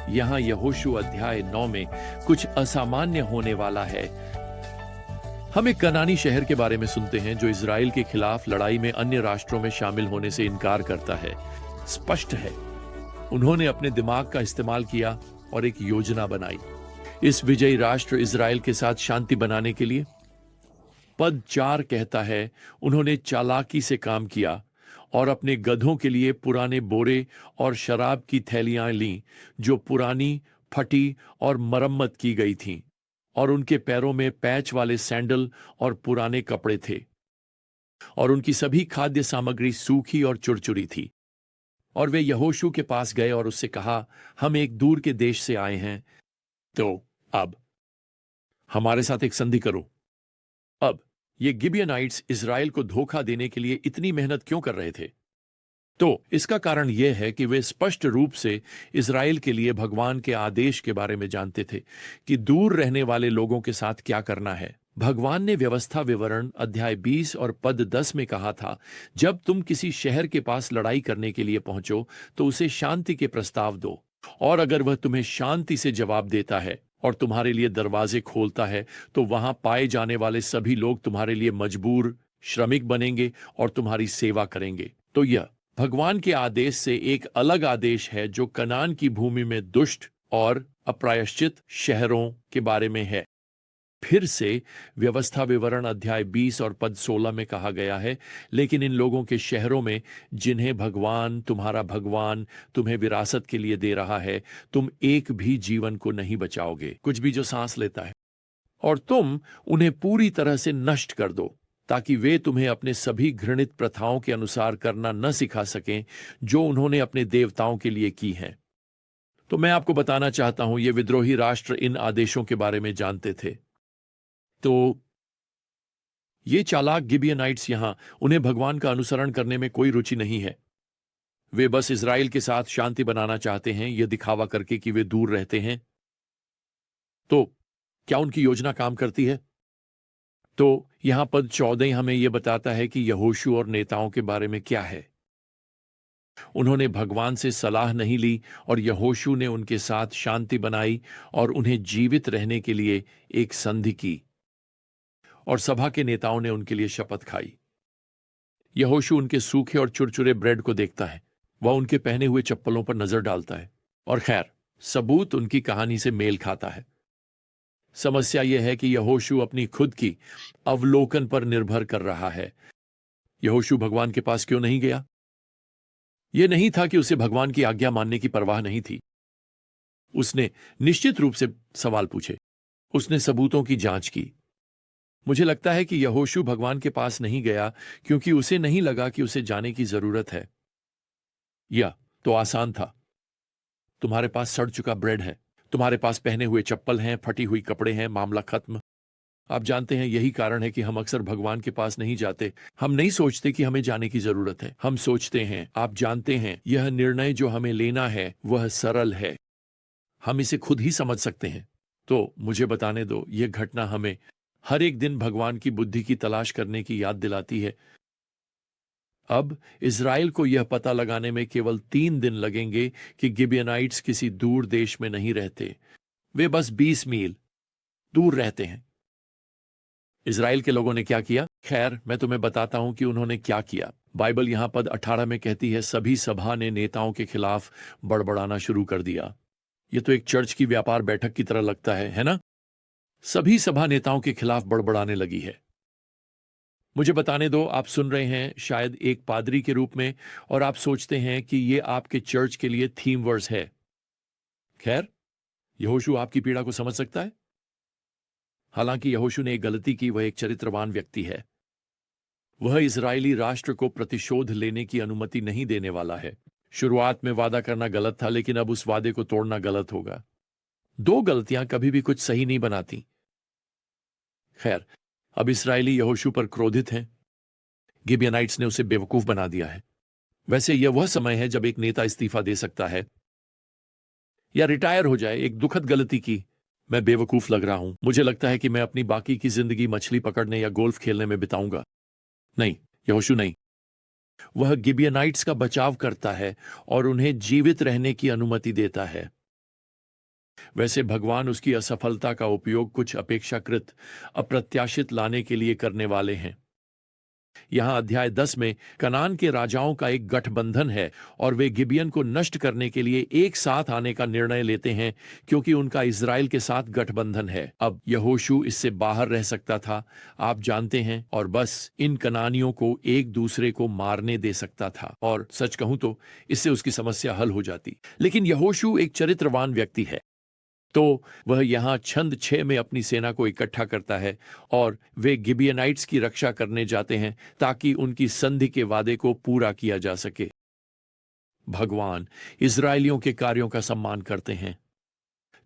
यहाँ यहोशू अध्याय 9 में कुछ असामान्य होने वाला है। हम एक कनानी शहर के बारे में सुनते हैं जो इजराइल के खिलाफ लड़ाई में अन्य राष्ट्रों में शामिल होने से इनकार करता है। स्पष्ट है, उन्होंने अपने दिमाग का इस्तेमाल किया और एक योजना बनाई इस विजयी राष्ट्र इजराइल के साथ शांति बनाने के लिए। पद 4 कहता है, उन्होंने चालाकी से काम किया और अपने गधों के लिए पुराने बोरे और शराब की थैलियां लीं जो पुरानी, फटी और मरम्मत की गई थीं, और उनके पैरों में पैच वाले सैंडल और पुराने कपड़े थे, और उनकी सभी खाद्य सामग्री सूखी और चुरचुरी थी। और वे यहोशू के पास गए और उससे कहा, हम एक दूर के देश से आए हैं, तो अब हमारे साथ एक संधि करो। अब ये गिबियनाइट्स इजराइल को धोखा देने के लिए इतनी मेहनत क्यों कर रहे थे? तो इसका कारण यह है कि वे स्पष्ट रूप से इजराइल के लिए भगवान के आदेश के बारे में जानते थे कि दूर रहने वाले लोगों के साथ क्या करना है। भगवान ने व्यवस्था विवरण अध्याय 20 और पद 10 में कहा था, जब तुम किसी शहर के पास लड़ाई करने के लिए पहुंचो तो उसे शांति के प्रस्ताव दो, और अगर वह तुम्हें शांति से जवाब देता है और तुम्हारे लिए दरवाजे खोलता है तो वहां पाए जाने वाले सभी लोग तुम्हारे लिए मजबूर श्रमिक बनेंगे और तुम्हारी सेवा करेंगे। तो यह भगवान के आदेश से एक अलग आदेश है जो कनान की भूमि में दुष्ट और अप्रायश्चित शहरों के बारे में है। फिर से व्यवस्था विवरण अध्याय 20 और पद 16 में कहा गया है, लेकिन इन लोगों के शहरों में जिन्हें भगवान तुम्हारा भगवान तुम्हें विरासत के लिए दे रहा है, तुम एक भी जीवन को नहीं बचाओगे, कुछ भी जो सांस लेता है, और तुम उन्हें पूरी तरह से नष्ट कर दो, ताकि वे तुम्हें अपने सभी घृणित प्रथाओं के अनुसार करना न सिखा सकें जो उन्होंने अपने देवताओं के लिए की हैं। तो मैं आपको बताना चाहता हूं, ये विद्रोही राष्ट्र इन आदेशों के बारे में जानते थे। तो ये चालाक गिबियनाइट्स यहां, उन्हें भगवान का अनुसरण करने में कोई रुचि नहीं है। वे बस इजराइल के साथ शांति बनाना चाहते हैं, यह दिखावा करके कि वे दूर रहते हैं। तो क्या उनकी योजना काम करती है? तो यहां पद 14 हमें यह बताता है कि यहोशू और नेताओं के बारे में क्या है। उन्होंने भगवान से सलाह नहीं ली और यहोशू ने उनके साथ शांति बनाई और उन्हें जीवित रहने के लिए एक संधि की, और सभा के नेताओं ने उनके लिए शपथ खाई। यहोशू उनके सूखे और चुरचुरे ब्रेड को देखता है, वह उनके पहने हुए चप्पलों पर नजर डालता है, और खैर सबूत उनकी कहानी से मेल खाता है। समस्या यह है कि यहोशू अपनी खुद की अवलोकन पर निर्भर कर रहा है। यहोशू भगवान के पास क्यों नहीं गया? यह नहीं था कि उसे भगवान की आज्ञा मानने की परवाह नहीं थी। उसने निश्चित रूप से सवाल पूछे, उसने सबूतों की जांच की। मुझे लगता है कि यहोशू भगवान के पास नहीं गया क्योंकि उसे नहीं लगा कि उसे जाने की जरूरत है। या तो आसान था, तुम्हारे पास सड़ चुका ब्रेड है, तुम्हारे पास पहने हुए चप्पल हैं, फटी हुई कपड़े हैं, मामला खत्म। आप जानते हैं, यही कारण है कि हम अक्सर भगवान के पास नहीं जाते। हम नहीं सोचते कि हमें जाने की जरूरत है। हम सोचते हैं, आप जानते हैं, यह निर्णय जो हमें लेना है वह सरल है, हम इसे खुद ही समझ सकते हैं। तो मुझे बताने दो, यह घटना हमें हर एक दिन भगवान की बुद्धि की तलाश करने की याद दिलाती है। अब इजराइल को यह पता लगाने में केवल 3 दिन लगेंगे कि गिबियनाइट्स किसी दूर देश में नहीं रहते, वे बस 20 मील दूर रहते हैं। इजराइल के लोगों ने क्या किया? खैर, मैं तुम्हें बताता हूं कि उन्होंने क्या किया। बाइबल यहां पद 18 में कहती है, सभी सभा ने नेताओं के खिलाफ बड़बड़ाना शुरू कर दिया। यह तो एक चर्च की व्यापार बैठक की तरह लगता है ना? सभी सभा नेताओं के खिलाफ बड़बड़ाने लगी है। मुझे बताने दो, आप सुन रहे हैं शायद एक पादरी के रूप में, और आप सोचते हैं कि यह आपके चर्च के लिए थीम वर्स है। खैर, यहोशू आपकी पीड़ा को समझ सकता है। हालांकि यहोशू ने एक गलती की, वह एक चरित्रवान व्यक्ति है। वह इजरायली राष्ट्र को प्रतिशोध लेने की अनुमति नहीं देने वाला है। शुरुआत में वादा करना गलत था, लेकिन अब उस वादे को तोड़ना गलत होगा। 2 गलतियां कभी भी कुछ सही नहीं बनाती। खैर, अब इस्राएली यहोशू पर क्रोधित हैं। गिबियनाइट्स ने उसे बेवकूफ बना दिया है। वैसे यह वह समय है जब एक नेता इस्तीफा दे सकता है या रिटायर हो जाए। एक दुखद गलती की, मैं बेवकूफ लग रहा हूं। मुझे लगता है कि मैं अपनी बाकी की जिंदगी मछली पकड़ने या गोल्फ खेलने में बिताऊंगा। नहीं, यहोशू नहीं। वह गिबियनाइट्स का बचाव करता है और उन्हें जीवित रहने की अनुमति देता है। वैसे भगवान उसकी असफलता का उपयोग कुछ अपेक्षाकृत अप्रत्याशित लाने के लिए करने वाले हैं। यहां अध्याय 10 में कनान के राजाओं का एक गठबंधन है और वे गिबियन को नष्ट करने के लिए एक साथ आने का निर्णय लेते हैं, क्योंकि उनका इज़राइल के साथ गठबंधन है। अब यहोशू इससे बाहर रह सकता था, आप जानते हैं, और बस इन कनानियों को एक दूसरे को मारने दे सकता था, और सच कहूं तो इससे उसकी समस्या हल हो जाती। लेकिन यहोशू एक चरित्रवान व्यक्ति है, तो वह यहां छंद 6 में अपनी सेना को इकट्ठा करता है और वे गिबियनाइट्स की रक्षा करने जाते हैं ताकि उनकी संधि के वादे को पूरा किया जा सके। भगवान इजरायलियों के कार्यों का सम्मान करते हैं।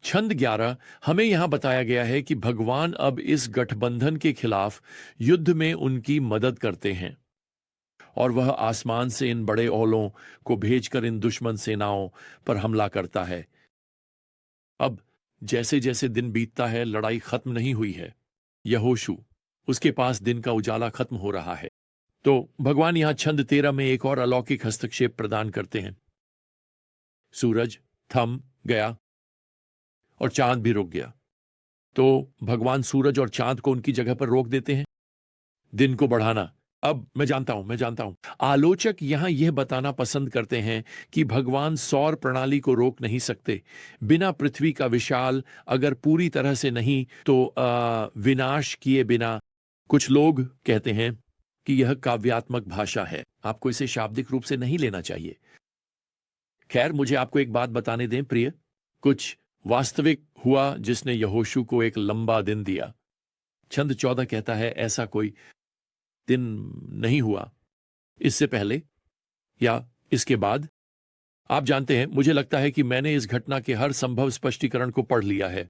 छंद 11 हमें यहां बताया गया है कि भगवान अब इस गठबंधन के खिलाफ युद्ध में उनकी मदद करते हैं और वह आसमान से इन बड़े ओलों को भेजकर इन दुश्मन सेनाओं पर हमला करता है। अब जैसे जैसे दिन बीतता है, लड़ाई खत्म नहीं हुई है। यहोशू, उसके पास दिन का उजाला खत्म हो रहा है। तो भगवान यहां छंद 13 में एक और अलौकिक हस्तक्षेप प्रदान करते हैं। सूरज थम गया और चांद भी रुक गया। तो भगवान सूरज और चांद को उनकी जगह पर रोक देते हैं। दिन को बढ़ाना। अब मैं जानता हूं आलोचक यहां यह बताना पसंद करते हैं कि भगवान सौर प्रणाली को रोक नहीं सकते। बिना पृथ्वी का विशाल, अगर पूरी तरह से नहीं तो विनाश किए बिना। कुछ लोग कहते हैं कि यह काव्यात्मक भाषा है, आपको इसे शाब्दिक रूप से नहीं लेना चाहिए। खैर, मुझे आपको एक बात बताने दें प्रिय, कुछ वास्तविक हुआ जिसने यहोशू को एक लंबा दिन दिया। छंद 14 कहता है ऐसा कोई दिन नहीं हुआ इससे पहले या इसके बाद। आप जानते हैं, मुझे लगता है कि मैंने इस घटना के हर संभव स्पष्टीकरण को पढ़ लिया है।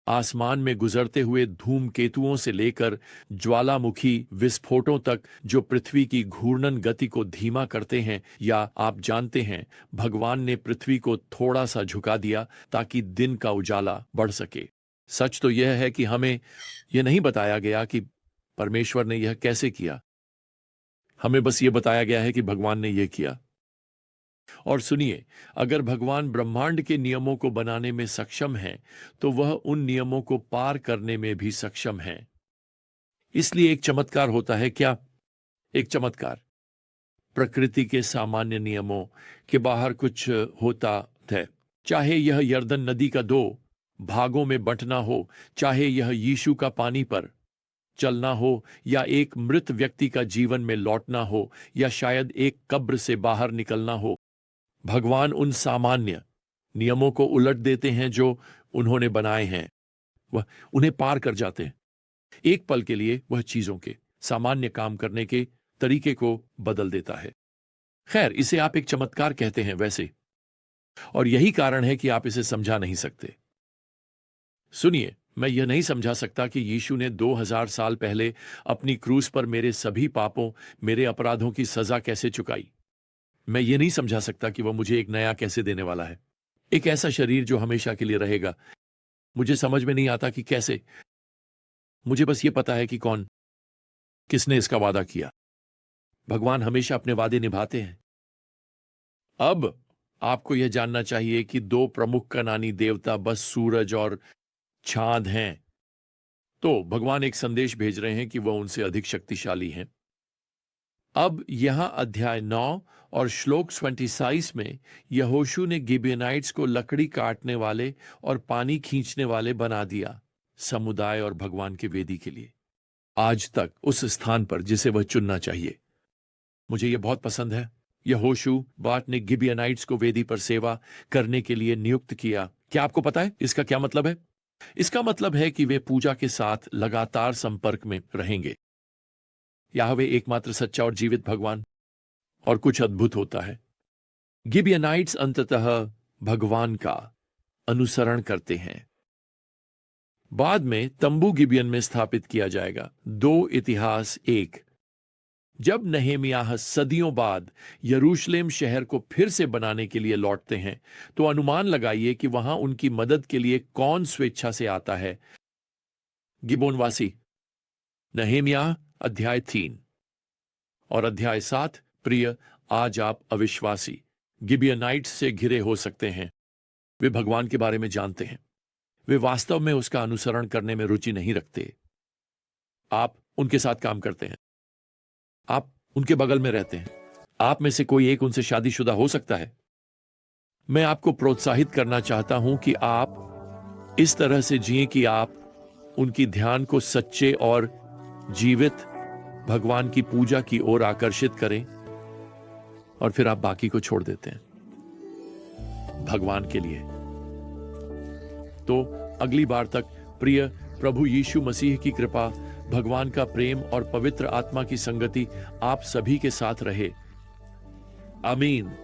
आसमान में गुजरते हुए धूमकेतुओं से लेकर ज्वालामुखी विस्फोटों तक जो पृथ्वी की घूर्णन गति को धीमा करते हैं, या आप जानते हैं, भगवान ने पृथ्वी को थोड़ा सा झुका दिया ताकि दिन का उजाला बढ़ सके। सच तो यह है कि हमें यह नहीं बताया गया कि परमेश्वर ने यह कैसे किया। हमें बस यह बताया गया है कि भगवान ने यह किया। और सुनिए, अगर भगवान ब्रह्मांड के नियमों को बनाने में सक्षम है, तो वह उन नियमों को पार करने में भी सक्षम है। इसलिए एक चमत्कार होता है। क्या एक चमत्कार? प्रकृति के सामान्य नियमों के बाहर कुछ होता है। चाहे यह यर्दन नदी का 2 भागों में बंटना हो, चाहे यह यीशु का पानी पर चलना हो, या एक मृत व्यक्ति का जीवन में लौटना हो, या शायद एक कब्र से बाहर निकलना हो, भगवान उन सामान्य नियमों को उलट देते हैं जो उन्होंने बनाए हैं। वह उन्हें पार कर जाते हैं। एक पल के लिए वह चीजों के सामान्य काम करने के तरीके को बदल देता है। खैर, इसे आप एक चमत्कार कहते हैं वैसे, और यही कारण है कि आप इसे समझा नहीं सकते। सुनिए, मैं यह नहीं समझा सकता कि यीशु ने 2000 साल पहले अपनी क्रूस पर मेरे सभी पापों, मेरे अपराधों की सजा कैसे चुकाई। मैं ये नहीं समझा सकता कि वह मुझे एक नया कैसे देने वाला है, एक ऐसा शरीर जो हमेशा के लिए रहेगा। मुझे समझ में नहीं आता कि कैसे। मुझे बस ये पता है कि किसने इसका वादा किया। भगवान हमेशा अपने वादे निभाते हैं। अब आपको यह जानना चाहिए कि 2 प्रमुख कनानी देवता बस सूरज और चांद हैं। तो भगवान एक संदेश भेज रहे हैं कि वह उनसे अधिक शक्तिशाली हैं। अब यहां अध्याय 9 और श्लोक 27 में यहोशू ने गिबियनाइट्स को लकड़ी काटने वाले और पानी खींचने वाले बना दिया, समुदाय और भगवान के वेदी के लिए, आज तक उस स्थान पर जिसे वह चुनना चाहिए। मुझे यह बहुत पसंद है। यहोशू बाट ने गिबियनाइट्स को वेदी पर सेवा करने के लिए नियुक्त किया। क्या आपको पता है इसका क्या मतलब है? इसका मतलब है कि वे पूजा के साथ लगातार संपर्क में रहेंगे। याहवे एकमात्र सच्चा और जीवित भगवान। और कुछ अद्भुत होता है। गिबियनाइट्स अंततः भगवान का अनुसरण करते हैं। बाद में तंबू गिबियन में स्थापित किया जाएगा। 2 इतिहास 1। जब नहेमियाह सदियों बाद यरूशलेम शहर को फिर से बनाने के लिए लौटते हैं, तो अनुमान लगाइए कि वहां उनकी मदद के लिए कौन स्वेच्छा से आता है। गिबोनवासी। नहेमियाह अध्याय 3 और अध्याय 7। प्रिय, आज आप अविश्वासी गिबियनाइट्स से घिरे हो सकते हैं। वे भगवान के बारे में जानते हैं। वे वास्तव में उसका अनुसरण करने में रुचि नहीं रखते। आप उनके साथ काम करते हैं, आप उनके बगल में रहते हैं, आप में से कोई एक उनसे शादीशुदा हो सकता है। मैं आपको प्रोत्साहित करना चाहता हूं कि आप इस तरह से जिएं कि आप उनकी ध्यान को सच्चे और जीवित भगवान की पूजा की ओर आकर्षित करें, और फिर आप बाकी को छोड़ देते हैं भगवान के लिए। तो अगली बार तक प्रिय प्रभु यीशु मसीह की कृपा, भगवान का प्रेम और पवित्र आत्मा की संगति आप सभी के साथ रहे। आमीन।